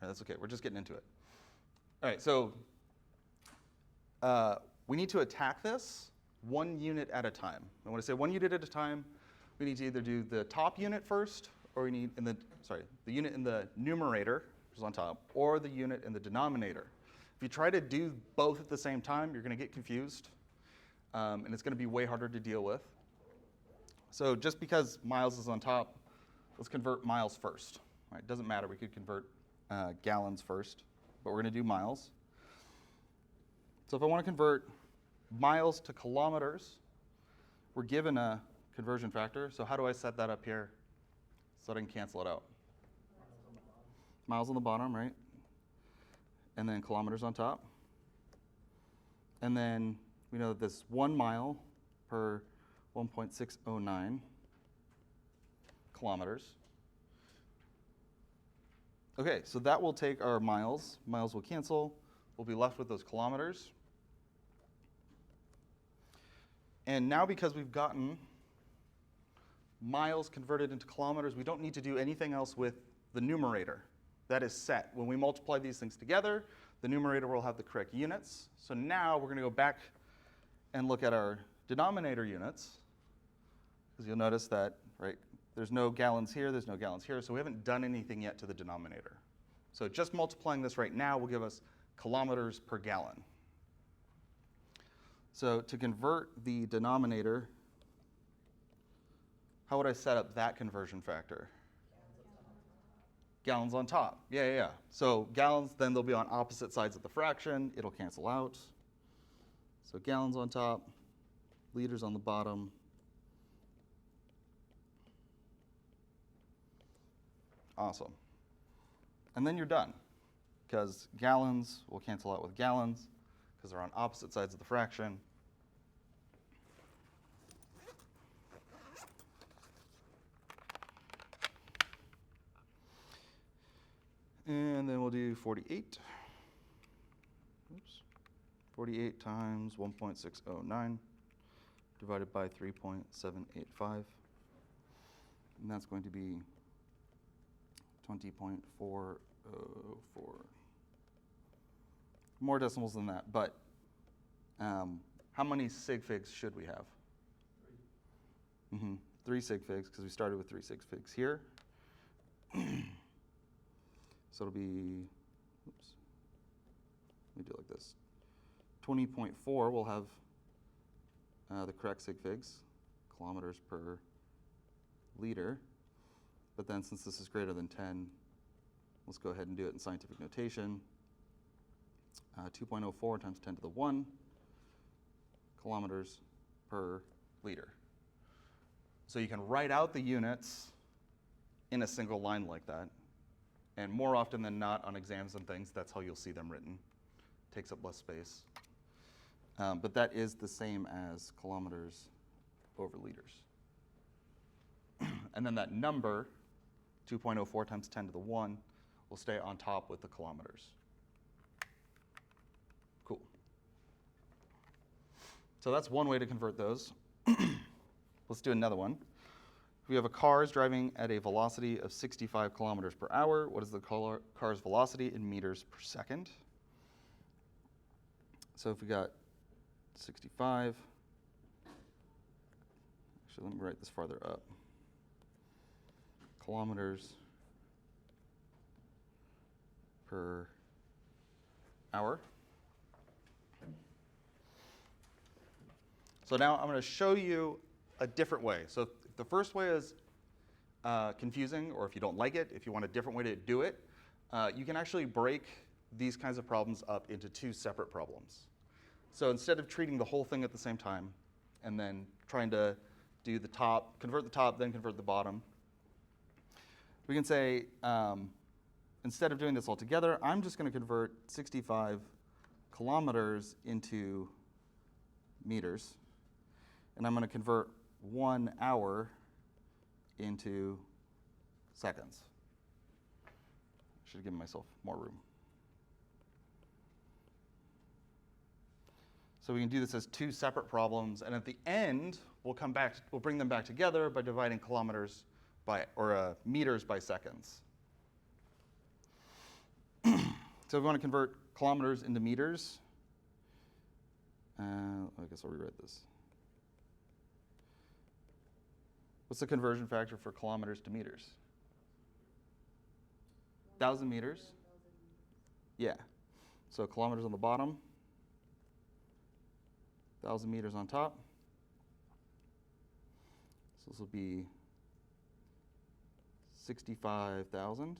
right, that's okay. We're just getting into it. All right, so we need to attack this 1 unit at a time. And when I say 1 unit at a time, we need to either do the top unit first, or we need the unit in the numerator, which is on top, or the unit in the denominator. If you try to do both at the same time, you're going to get confused, and it's going to be way harder to deal with. So just because miles is on top, let's convert miles first. Right, it doesn't matter. We could convert gallons first, but we're going to do miles. So if I want to convert miles to kilometers, we're given a conversion factor. So how do I set that up here so that I can cancel it out? Miles on the bottom, right? And then kilometers on top. And then we know that this is 1 mile per 1.609 kilometers. Okay, so that will take our miles. Miles will cancel. We'll be left with those kilometers. And now because we've gotten miles converted into kilometers, we don't need to do anything else with the numerator. That is set. When we multiply these things together, the numerator will have the correct units. So now we're going to go back and look at our denominator units, because you'll notice that, right, there's no gallons here, there's no gallons here, so we haven't done anything yet to the denominator. So just multiplying this right now will give us kilometers per gallon. So to convert the denominator, how would I set up that conversion factor? Gallons on top. Yeah. So gallons, then they'll be on opposite sides of the fraction. It'll cancel out. So gallons on top, liters on the bottom. Awesome. And then you're done, because gallons will cancel out with gallons, because they're on opposite sides of the fraction. And then we'll do 48. Oops. 48 times 1.609 divided by 3.785. And that's going to be 20.404. More decimals than that, but how many sig figs should we have? 3. 3 sig figs, because we started with 3 sig figs here. So it'll be, oops, let me do it like this. 20.4 will have the correct sig figs, kilometers per liter. But then since this is greater than 10, let's go ahead and do it in scientific notation. 2.04 times 10 to the 1 kilometers per liter. So you can write out the units in a single line like that. And more often than not on exams and things, that's how you'll see them written. Takes up less space. But that is the same as kilometers over liters. And then that number, 2.04 times 10 to the 1, will stay on top with the kilometers. Cool. So that's one way to convert those. Let's do another one. We have a car is driving at a velocity of 65 kilometers per hour. What is the car's velocity in meters per second? So if we got 65, actually let me write this farther up. Kilometers per hour. So now I'm going to show you a different way. So if the first way is confusing, or if you don't like it, if you want a different way to do it, you can actually break these kinds of problems up into 2 separate problems. So instead of treating the whole thing at the same time, and then trying to do the top, convert the top, then convert the bottom, we can say, instead of doing this all together, I'm just going to convert 65 kilometers into meters. And I'm going to convert 1 hour into seconds. Should have given myself more room. So we can do this as 2 separate problems, and at the end, we'll bring them back together by dividing kilometers by, or meters by seconds. So if we want to convert kilometers into meters, I guess I'll rewrite this. What's the conversion factor for kilometers to meters? 1,000 meters? Yeah. So kilometers on the bottom, 1,000 meters on top. So this will be 65,000.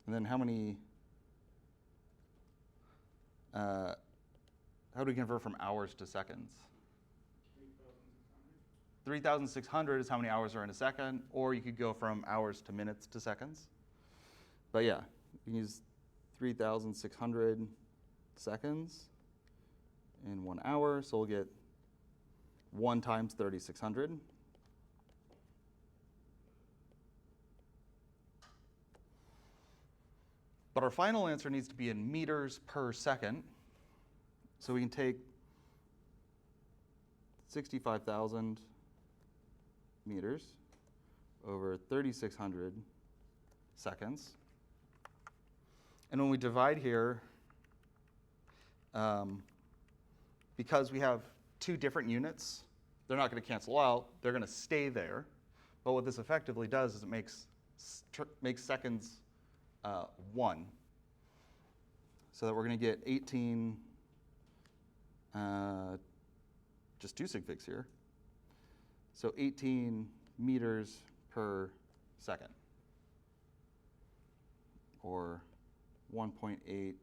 And then how do we convert from hours to seconds? 3,600 is how many hours are in a second, or you could go from hours to minutes to seconds. But yeah, you can use 3,600 seconds in 1 hour, so we'll get 1 times 3,600. But our final answer needs to be in meters per second. So we can take 65,000 meters over 3,600 seconds. And when we divide here, because we have 2 different units, they're not going to cancel out. They're going to stay there. But what this effectively does is it makes seconds 1. So that we're going to get 18, just 2 sig figs here. So 18 meters per second, or 1.8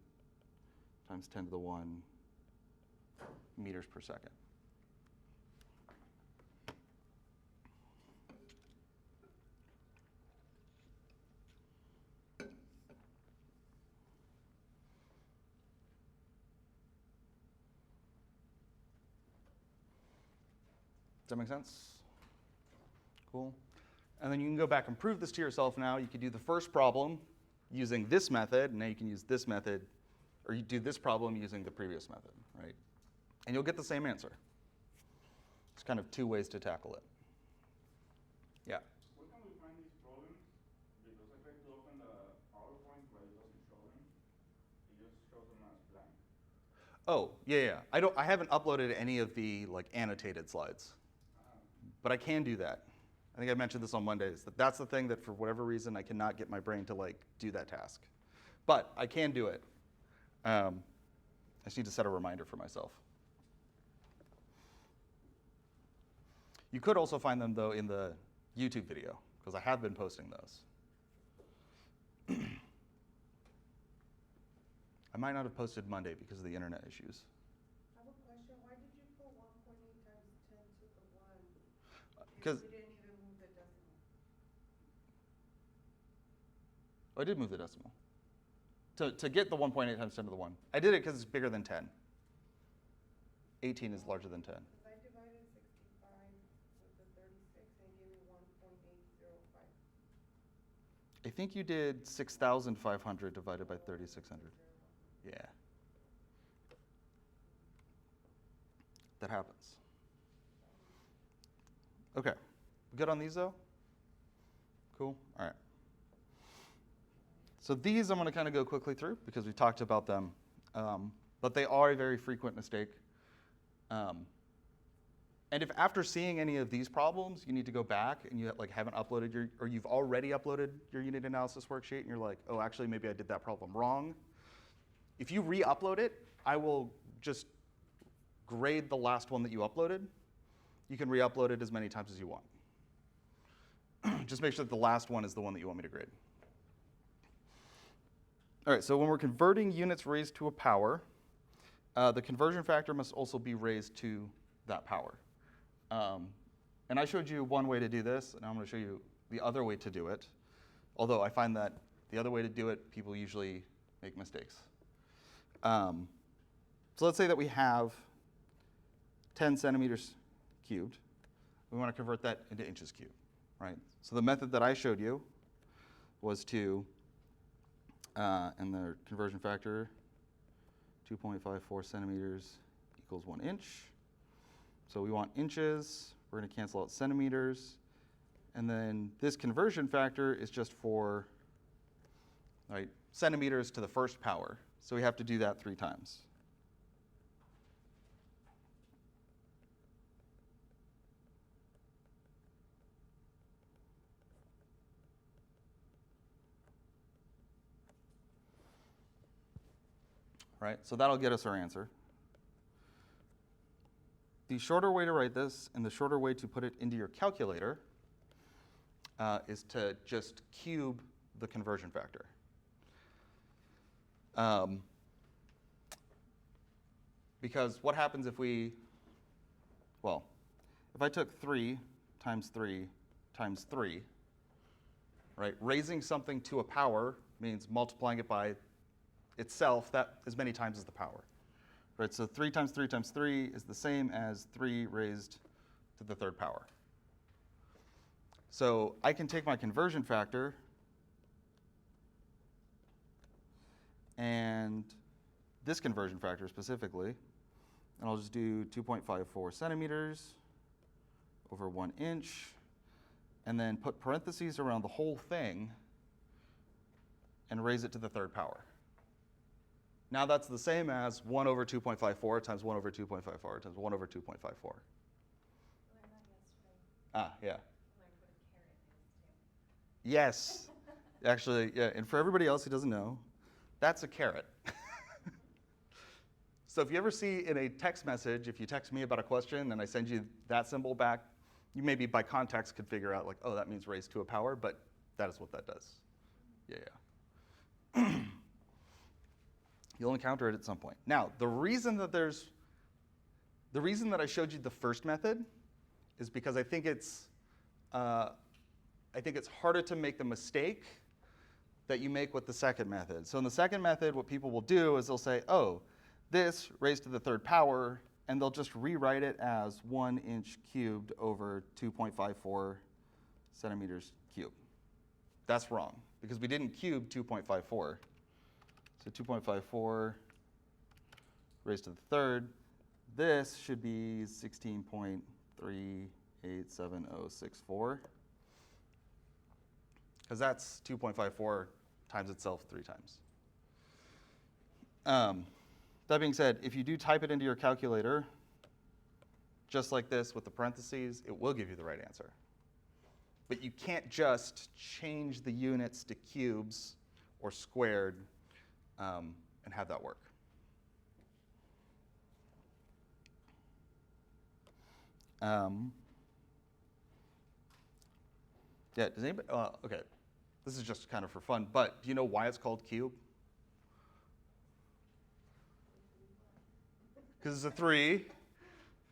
times 10 to the 1 meters per second. Does that make sense? Cool. And then you can go back and prove this to yourself now. You could do the first problem using this method, and now you can use this method, or you do this problem using the previous method, right? And you'll get the same answer. It's kind of 2 ways to tackle it. Yeah? Where can we find these problems? Because I tried to open the PowerPoint, but it doesn't show them. It just shows them as blank. Oh, yeah. I haven't uploaded any of the annotated slides. But I can do that. I think I mentioned this on Mondays. That's the thing that for whatever reason I cannot get my brain to do that task. But I can do it. I just need to set a reminder for myself. You could also find them though in the YouTube video, because I have been posting those. I might not have posted Monday because of the internet issues. I have a question. Why did you put 1.8 times 10 to the 1? Because You didn't even move the decimal. I did move the decimal. To get the 1.8 times 10 to the 1. I did it because it's bigger than 10. 18 is larger than 10. Because I divided 65 with the 36 and gave me 1.805. I think you did 6,500 divided by 3,600. Yeah. That happens. Okay. We good on these though? Cool. All right. So these I'm going to kind of go quickly through because we talked about them. But they are a very frequent mistake. And if after seeing any of these problems, you need to go back and you haven't uploaded or you've already uploaded your unit analysis worksheet and you're like, oh, actually, maybe I did that problem wrong. If you re-upload it, I will just grade the last one that you uploaded. You can re-upload it as many times as you want. Just make sure that the last one is the one that you want me to grade. All right, so when we're converting units raised to a power, the conversion factor must also be raised to that power. And I showed you one way to do this, and I'm going to show you the other way to do it. Although I find that the other way to do it, people usually make mistakes. So let's say that we have 10 centimeters cubed. We want to convert that into inches cubed, right? So the method that I showed you was to, and the conversion factor, 2.54 centimeters equals 1 inch. So we want inches. We're going to cancel out centimeters. And then this conversion factor is just for centimeters to the first power. So we have to do that 3 times. Right, so that'll get us our answer. The shorter way to write this and the shorter way to put it into your calculator is to just cube the conversion factor. Because what happens if if I took 3 times 3 times 3, right? Raising something to a power means multiplying it by itself that as many times as the power. Right, so 3 times 3 times 3 is the same as 3 raised to the 3rd power. So I can take my conversion factor and this conversion factor specifically, and I'll just do 2.54 centimeters over 1 inch, and then put parentheses around the whole thing and raise it to the 3rd power. Now that's the same as 1 over 2.54 times 1 over 2.54 times 1 over 2.54. Learned that yesterday. Ah, yeah. Learned what a caret is, too. Yes. Actually, yeah, and for everybody else who doesn't know, that's a caret. So if you ever see in a text message, if you text me about a question and I send you that symbol back, you maybe by context could figure out like, oh, that means raised to a power, but that is what that does. Yeah, yeah. You'll encounter it at some point. Now, the reason that I showed you the first method is because I think it's harder to make the mistake that you make with the second method. So in the second method, what people will do is they'll say, oh, this raised to the 3rd power, and they'll just rewrite it as 1 inch cubed over 2.54 centimeters cubed. That's wrong, because we didn't cube 2.54. So 2.54 raised to the 3rd. This should be 16.387064, because that's 2.54 times itself 3 times. That being said, if you do type it into your calculator, just like this with the parentheses, it will give you the right answer. But you can't just change the units to cubes or squared and have that work. Yeah, does anybody, okay, this is just kind of for fun, but do you know why it's called cube? Because it's a 3.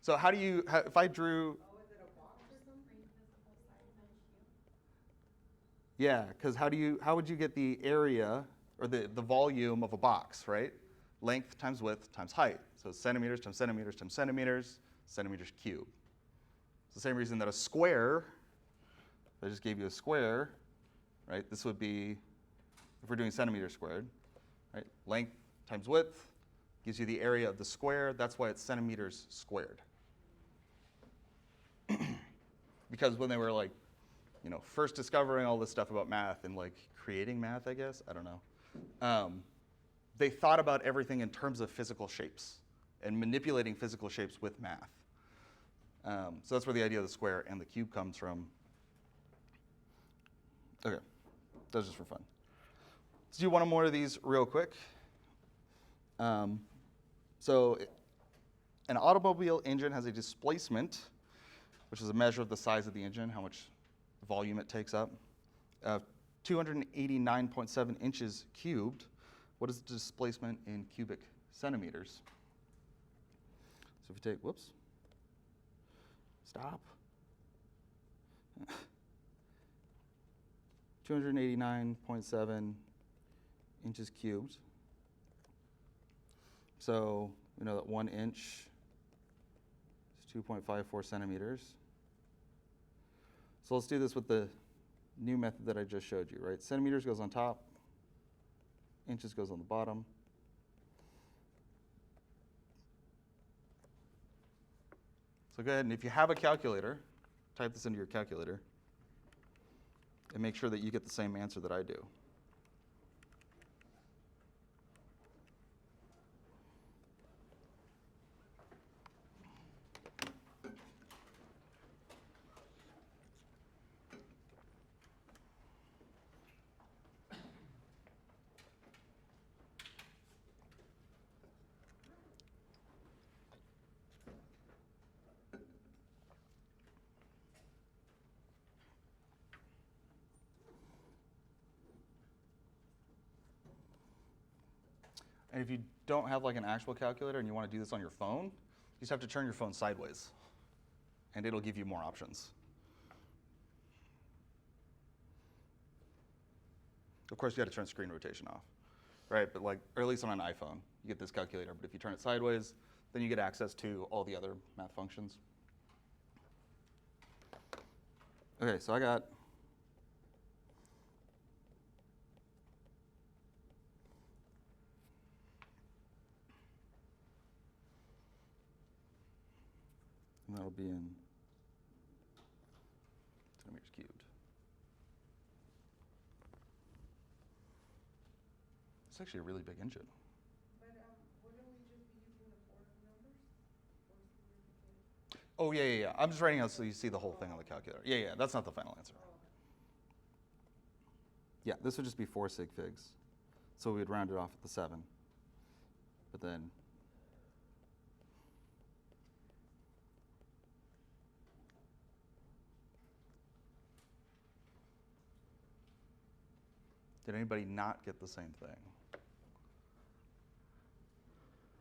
So how do you, if I drew, Oh, is it a box or something? yeah, because how would you get the area or the volume of a box, right? Length times width times height. So centimeters times centimeters times centimeters, centimeters cubed. It's the same reason that a square, if I just gave you a square, right? This would be, if we're doing centimeters squared, right? Length times width gives you the area of the square. That's why it's centimeters squared. Because when they were first discovering all this stuff about math and creating math, I guess, I don't know. They thought about everything in terms of physical shapes and manipulating physical shapes with math. So that's where the idea of the square and the cube comes from. Okay, that's just for fun. Let's do one more of these real quick. So an automobile engine has a displacement, which is a measure of the size of the engine, how much volume it takes up, 289.7 inches cubed. What is the displacement in cubic centimeters? So if you take, whoops, stop. 289.7 inches cubed. So we know that 1 inch is 2.54 centimeters. So let's do this with the new method that I just showed you, right? Centimeters goes on top, inches goes on the bottom. So go ahead, and if you have a calculator, type this into your calculator. and make sure that you get the same answer that I do. And if you don't have like an actual calculator and you want to do this on your phone, you just have to turn your phone sideways, and it'll give you more options. Of course, you got to turn screen rotation off, right? But like, or at least on an iPhone, you get this calculator. But if you turn it sideways, then you get access to all the other math functions. Okay, so I got and that'll be in centimeters cubed. It's actually a really big engine. But, wouldn't we just be using the fourth numbers for significant? Oh, yeah. I'm just writing out so you see the whole thing on the calculator. Yeah, that's not the final answer. Yeah, this would just be 4 sig figs. So we would round it off at the 7. But then did anybody not get the same thing?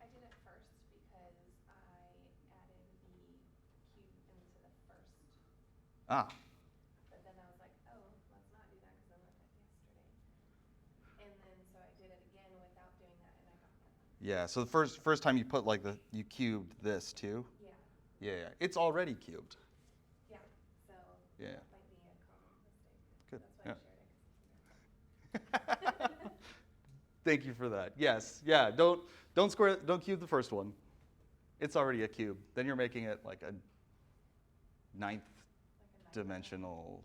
I did it first because I added the cube into the first. Ah, But then I was like, oh, let's not do that because I learned that yesterday. And then so I did it again without doing that, and I got that. yeah. So the first time you put like you cubed this too. Yeah. Yeah. It's already cubed. Yeah. So Yeah. that might be a common mistake. Good. That's why Yeah. I shared it. Thank you for that. Yes. Yeah. Don't cube the first one. It's already a cube. Then you're making it like a ninth Like a nine. dimensional,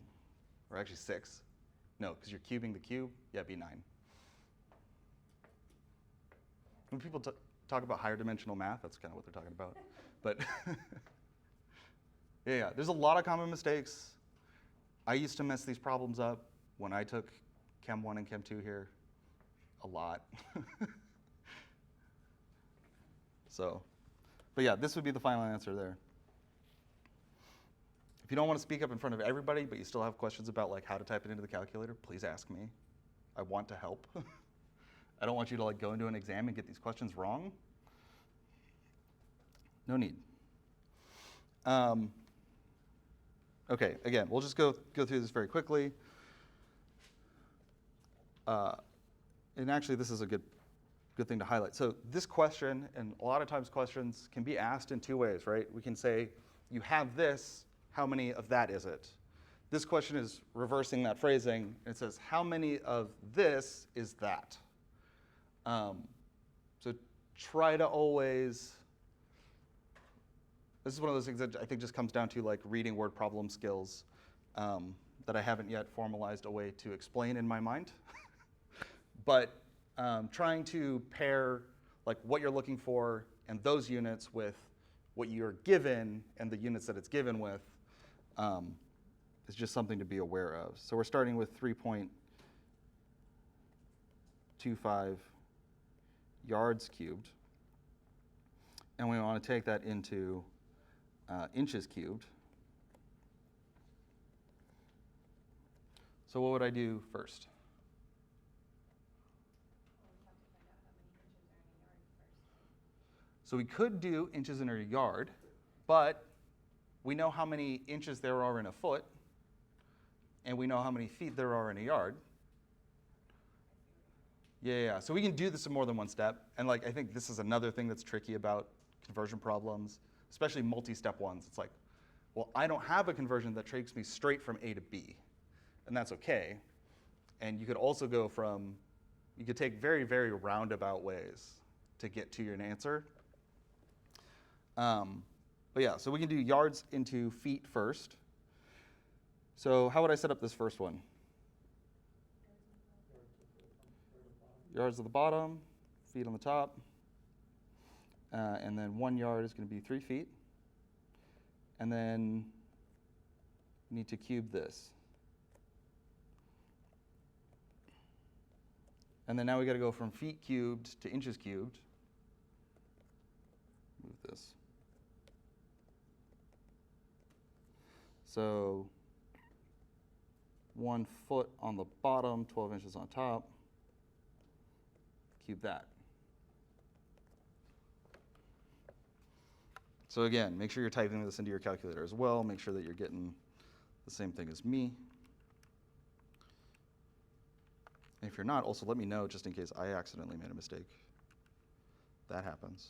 or actually 6. No, because you're cubing the cube. Yeah, it'd be 9. When people talk about higher dimensional math, that's kind of what they're talking about. But yeah, there's a lot of common mistakes. I used to mess these problems up when I took Chem 1 and Chem 2 here. A lot. So, but yeah, this would be the final answer there. If you don't want to speak up in front of everybody, but you still have questions about like how to type it into the calculator, please ask me. I want to help. I don't want you to like go into an exam and get these questions wrong. No need. Okay, again, we'll just go through this very quickly. And actually, this is a good thing to highlight. So this question, and a lot of times questions can be asked in 2 ways, right? We can say, you have this, how many of that is it? This question is reversing that phrasing, and it says, how many of this is that? So try to always, this is one of those things that I think just comes down to like reading word problem skills that I haven't yet formalized a way to explain in my mind. But trying to pair like what you're looking for and those units with what you're given and the units that it's given with is just something to be aware of. So we're starting with 3.25 yards cubed. And we want to take that into inches cubed. So what would I do first? So we could do inches in a yard, but we know how many inches there are in a foot, and we know how many feet there are in a yard. Yeah. So we can do this in more than one step, and like I think this is another thing that's tricky about conversion problems, especially multi-step ones. It's like, well, I don't have a conversion that takes me straight from A to B, and that's okay. And you could also go from, you could take very, very roundabout ways to get to your answer. But yeah, so we can do yards into feet first. So how would I set up this first one? yards at the bottom, feet on the top. And then 1 yard is going to be 3 feet. And then you need to cube this. And then now we got to go from feet cubed to inches cubed. Move this. So 1 foot on the bottom, 12 inches on top. Cube that. So again, make sure you're typing this into your calculator as well. Make sure that you're getting the same thing as me. And if you're not, also let me know just in case I accidentally made a mistake. That happens.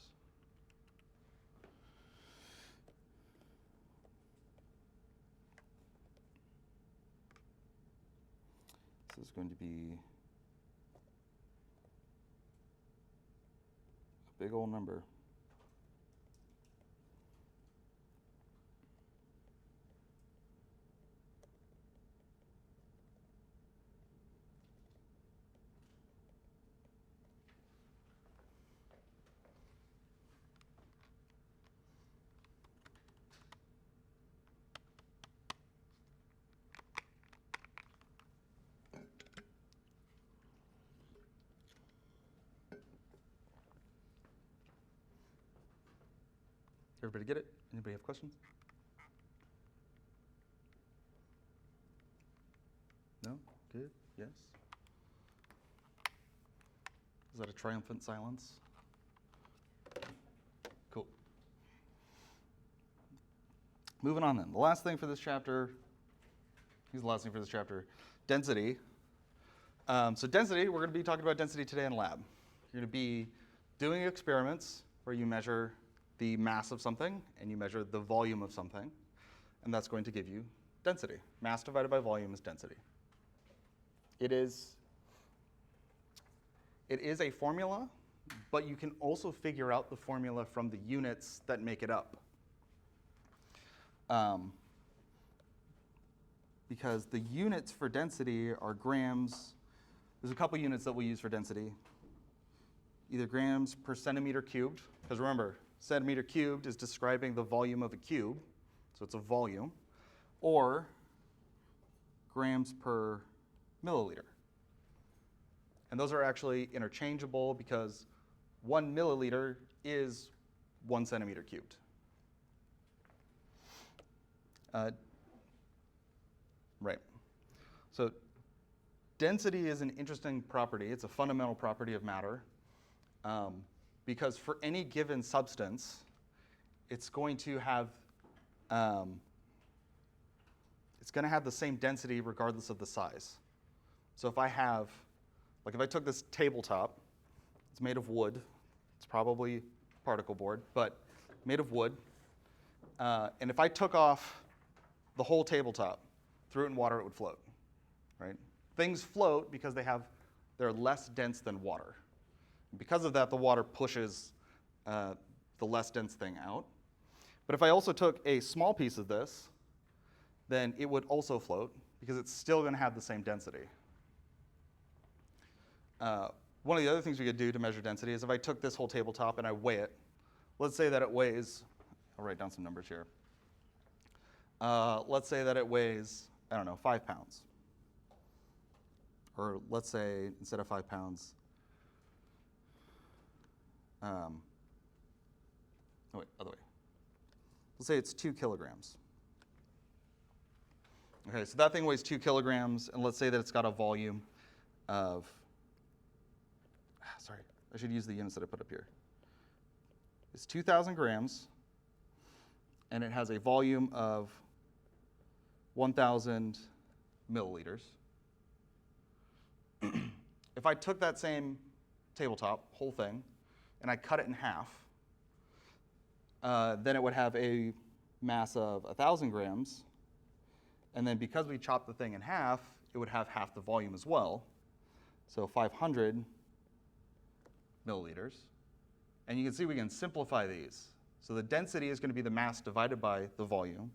This is going to be a big old number. Everybody get it? Anybody have questions? No? Good? Yes? Is that a triumphant silence? Cool. Moving on then. The last thing for this chapter, here's the last thing for this chapter, density. So density, we're going to be talking about density today in lab. You're going to be doing experiments where you measure the mass of something and you measure the volume of something, and that's going to give you density. Mass divided by volume is density. It is a formula, but you can also figure out the formula from the units that make it up. Because the units for density are grams. There's a couple units that we use for density. Either grams per centimeter cubed, because remember, centimeter cubed is describing the volume of a cube, so it's a volume, or grams per milliliter. And those are actually interchangeable because 1 milliliter is 1 centimeter cubed. Right. So density is an interesting property. It's a fundamental property of matter. Because for any given substance, it's going to have the same density regardless of the size. So if I took this tabletop, it's made of wood, it's probably particle board, but made of wood, and if I took off the whole tabletop, threw it in water, it would float, right? Things float because they're less dense than water. Because of that, the water pushes the less dense thing out. But if I also took a small piece of this, then it would also float because it's still going to have the same density. One of the other things we could do to measure density is if I took this whole tabletop and I weigh it, let's say that it weighs, I'll write down some numbers here. Let's say that it weighs, 5 pounds. Or let's say instead of 5 pounds, other way. Let's say it's 2 kilograms. Okay, so that thing weighs 2 kilograms, and let's say that it's got a volume of, I should use the units that I put up here. It's 2,000 grams, and it has a volume of 1,000 milliliters. If I took that same tabletop, whole thing, and I cut it in half, then it would have a mass of 1,000 grams. And then because we chopped the thing in half, it would have half the volume as well. So 500 milliliters. And you can see we can simplify these. So the density is going to be the mass divided by the volume.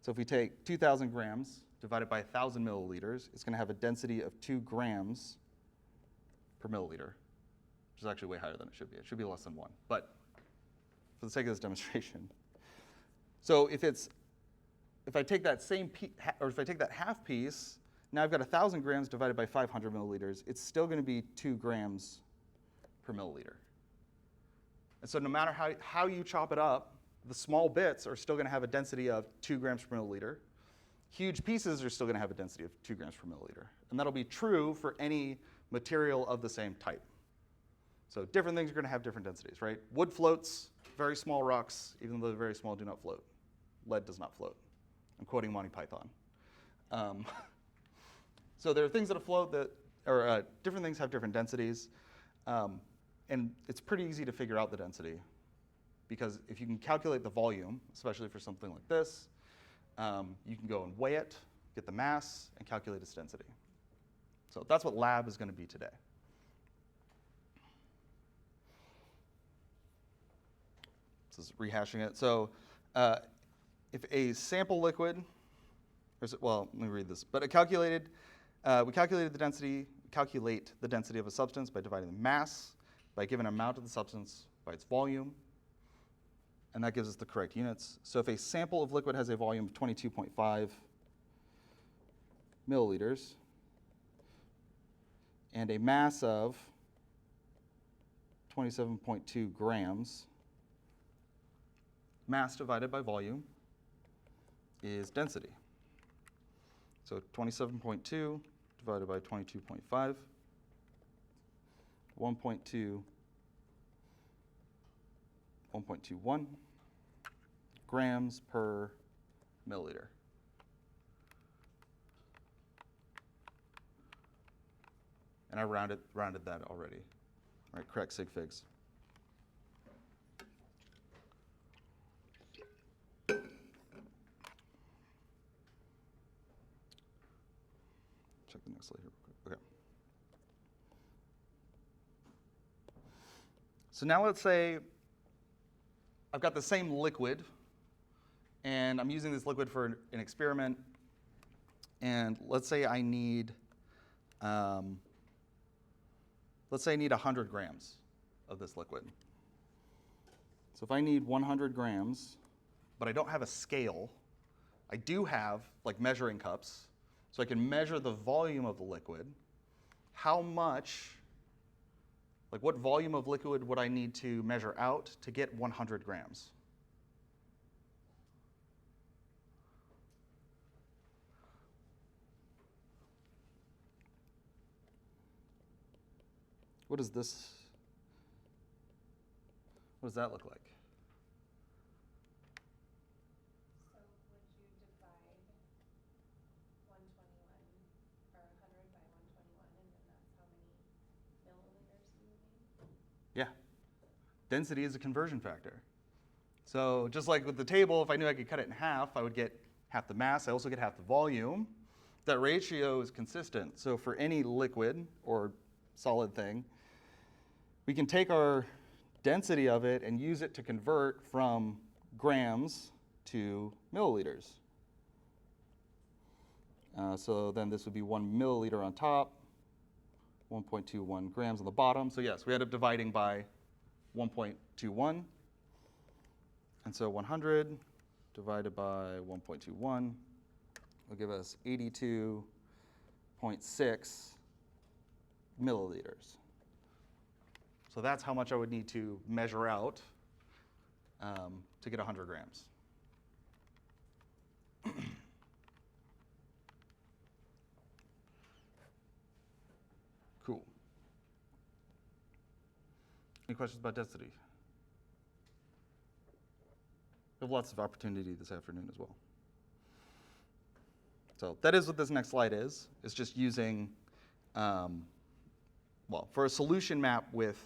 So if we take 2,000 grams divided by 1,000 milliliters, it's going to have a density of 2 grams per milliliter, which is actually way higher than it should be. It should be less than 1. But for the sake of this demonstration, so if I take that same or if I take that half piece, now I've got 1,000 grams divided by 500 milliliters. It's still going to be 2 grams per milliliter. And so no matter how you chop it up, the small bits are still going to have a density of 2 grams per milliliter. Huge pieces are still going to have a density of 2 grams per milliliter. And that'll be true for any material of the same type. So different things are going to have different densities, right? Wood floats, very small rocks, even though they're very small, do not float. Lead does not float. I'm quoting Monty Python. So there are things that float that, or different things have different densities. And it's pretty easy to figure out the density, because if you can calculate the volume, especially for something like this, you can go and weigh it, get the mass, and calculate its density. So that's what lab is going to be today. This is rehashing it. So if a sample liquid, well, let me read this. But we calculate the density of a substance by dividing the mass by a given amount of the substance by its volume. And that gives us the correct units. So if a sample of liquid has a volume of 22.5 milliliters and a mass of 27.2 grams, mass divided by volume is density. So 27.2 divided by 22.5, 1.21 grams per milliliter. And I rounded that already. All right, correct sig figs. Check the next slide here real quick. Okay. So now let's say I've got the same liquid, and I'm using this liquid for an experiment, and let's say I need 100 grams of this liquid. So if I need 100 grams, but I don't have a scale, I do have like measuring cups, so I can measure the volume of the liquid. How much, like what volume of liquid would I need to measure out to get 100 grams? What does that look like? So would you divide 121 or 100 by 121, and then that's how many milliliters you would need? Yeah. Density is a conversion factor. So just like with the table, if I knew I could cut it in half, I would get half the mass. I also get half the volume. That ratio is consistent. So for any liquid or solid thing, we can take our density of it and use it to convert from grams to milliliters. So then this would be 1 milliliter on top, 1.21 grams on the bottom. So yes, we end up dividing by 1.21. And so 100 divided by 1.21 will give us 82.6 milliliters. So that's how much I would need to measure out to get 100 grams. Cool. Any questions about density? We have lots of opportunity this afternoon as well. So that is what this next slide is. It's just using, well, for a solution map with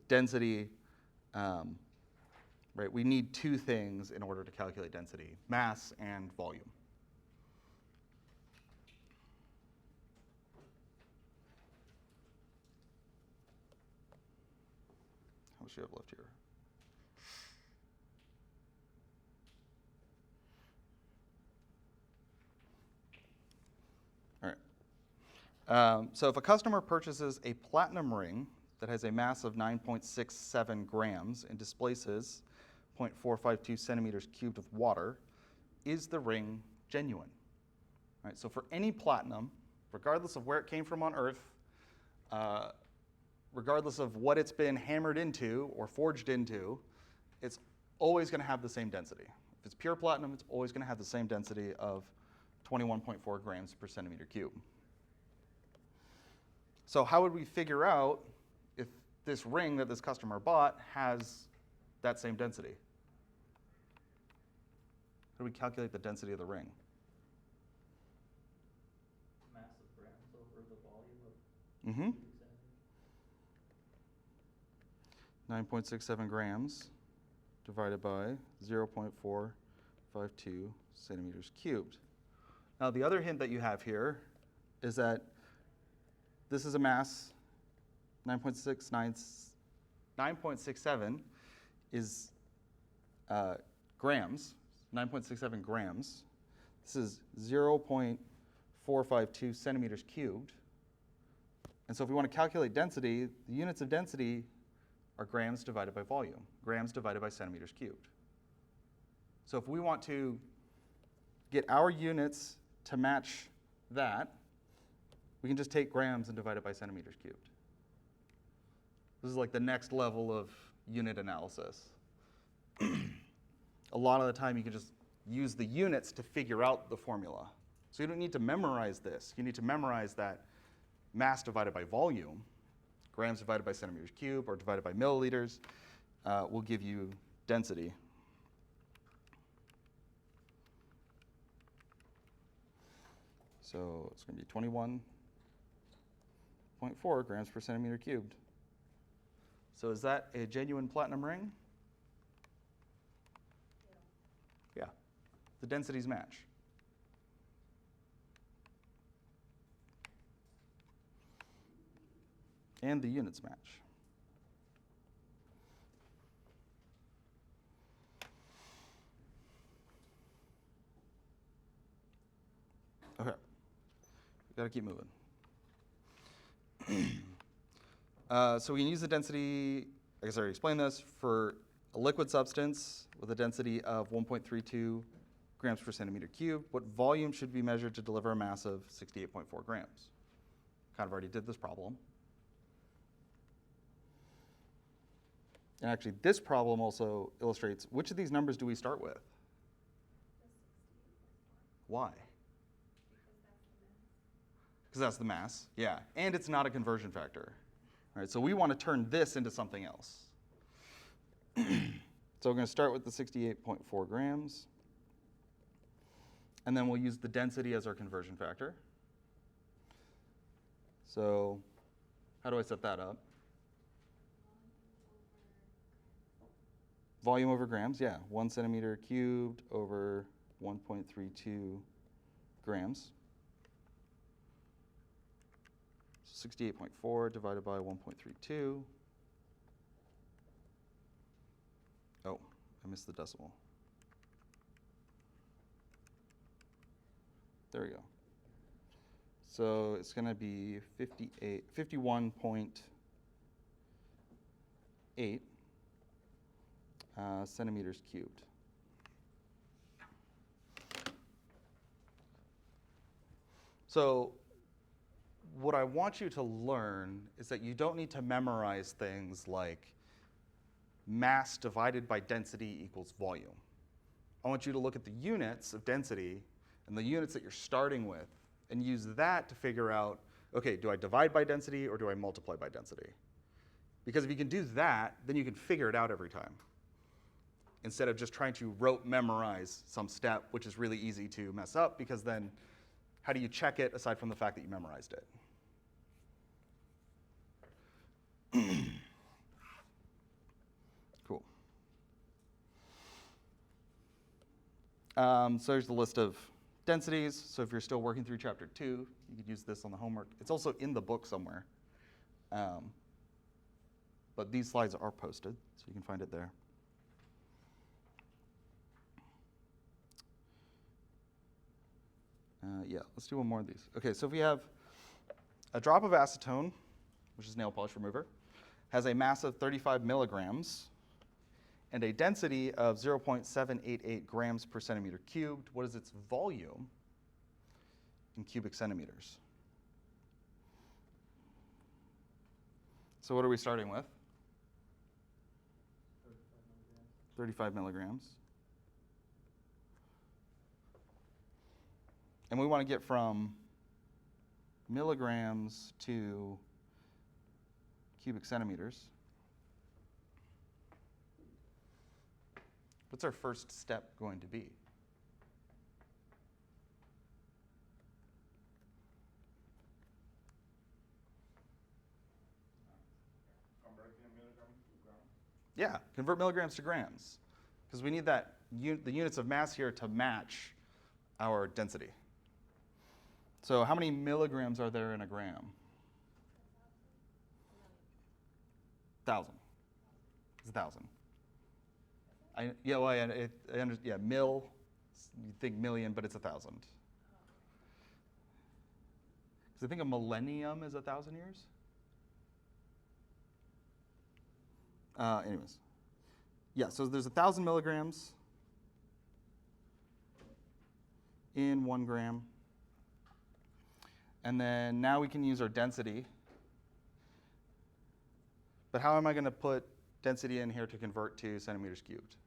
density, right, we need two things in order to calculate density: mass and volume. How much do you have left here? All right. So if a customer purchases a platinum ring that has a mass of 9.67 grams and displaces 0.452 centimeters cubed of water, is the ring genuine? All right, so for any platinum, regardless of where it came from on Earth, regardless of what it's been hammered into or forged into, it's always going to have the same density. If it's pure platinum, it's always going to have the same density of 21.4 grams per centimeter cube. So how would we figure out if this ring that this customer bought has that same density? How do we calculate the density of the ring? Mass of grams over the volume of Mm-hmm. cubic centimeters. 9.67 grams divided by 0.452 centimeters cubed. Now the other hint that you have here is that this is a mass, 9.67 is grams, 9.67 grams. This is 0.452 centimeters cubed. And so if we want to calculate density, the units of density are grams divided by volume, grams divided by centimeters cubed. So if we want to get our units to match that, we can just take grams and divide it by centimeters cubed. This is like the next level of unit analysis. A lot of the time you can just use the units to figure out the formula. So you don't need to memorize this. You need to memorize that mass divided by volume, grams divided by centimeters cubed or divided by milliliters, will give you density. So it's going to be 21.4 grams per centimeter cubed. So is that a genuine platinum ring? Yeah. The densities match. And the units match. Okay. Got to keep moving. So we can use the density, I guess I already explained this, for a liquid substance with a density of 1.32 grams per centimeter cubed. What volume should be measured to deliver a mass of 68.4 grams? Kind of already did this problem. And actually, this problem also illustrates which of these numbers do we start with? Why? Because that's the mass, yeah. And it's not a conversion factor. All right, so we want to turn this into something else. So we're going to start with the 68.4 grams. And then we'll use the density as our conversion factor. So how do I set that up? Volume over grams, yeah. 1 centimeter cubed over 1.32 grams. 68.4 divided by 1.32. Oh, I missed the decimal. There we go. So it's going to be 51.8 centimeters cubed. So what I want you to learn is that you don't need to memorize things like mass divided by density equals volume. I want you to look at the units of density and the units that you're starting with and use that to figure out, okay, do I divide by density or do I multiply by density? Because if you can do that, then you can figure it out every time, instead of just trying to rote memorize some step, which is really easy to mess up, because then how do you check it aside from the fact that you memorized it? Cool. So here's the list of densities. So if you're still working through chapter 2, you could use this on the homework. It's also in the book somewhere. But these slides are posted, so you can find it there. Yeah, let's do one more of these. Okay, so if we have A drop of acetone, which is nail polish remover, has a mass of 35 milligrams and a density of 0.788 grams per centimeter cubed. What is its volume in cubic centimeters? So what are we starting with? 35 milligrams. And we want to get from milligrams to cubic centimeters. What's our first step going to be? Converting milligrams to grams. Yeah, convert milligrams to grams, because we need that the units of mass here to match our density. So how many milligrams are there in a gram? 1,000. It's 1,000. Mil. You think million, but it's 1,000. Because I think a millennium is 1,000 years. Anyways, yeah. So there's 1,000 milligrams in 1 gram. And then now we can use our density. But how am I going to put density in here to convert to centimeters cubed?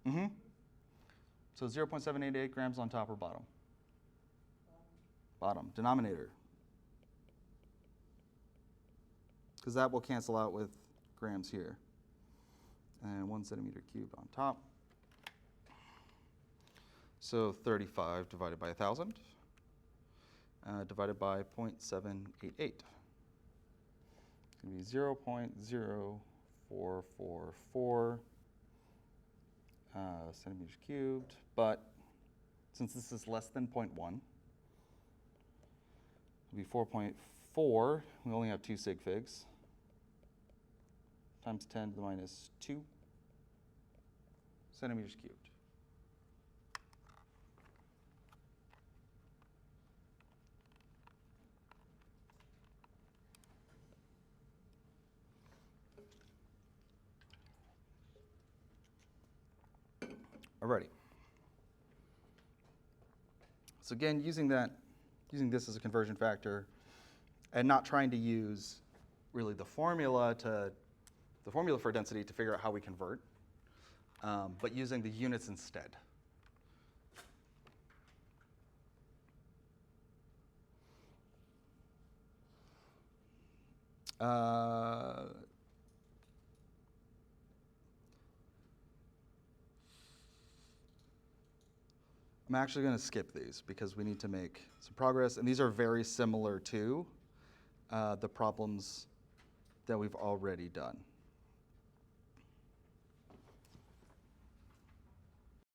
Mm-hmm. So 0.788 grams on top or bottom? Bottom. Denominator. Because that will cancel out with grams here. And 1 centimeter cubed on top. So 35 divided by 1,000, divided by 0.788. It's going to be 0.0444 centimeters cubed, but since this is less than 0.1, it'll be 4.4. We only have 2 sig figs. Times 10 to the minus 2 centimeters cubed. Alrighty. So again, using this as a conversion factor, and not trying to use really the formula for density to figure out how we convert, but using the units instead. I'm actually going to skip these because we need to make some progress, and these are very similar to the problems that we've already done.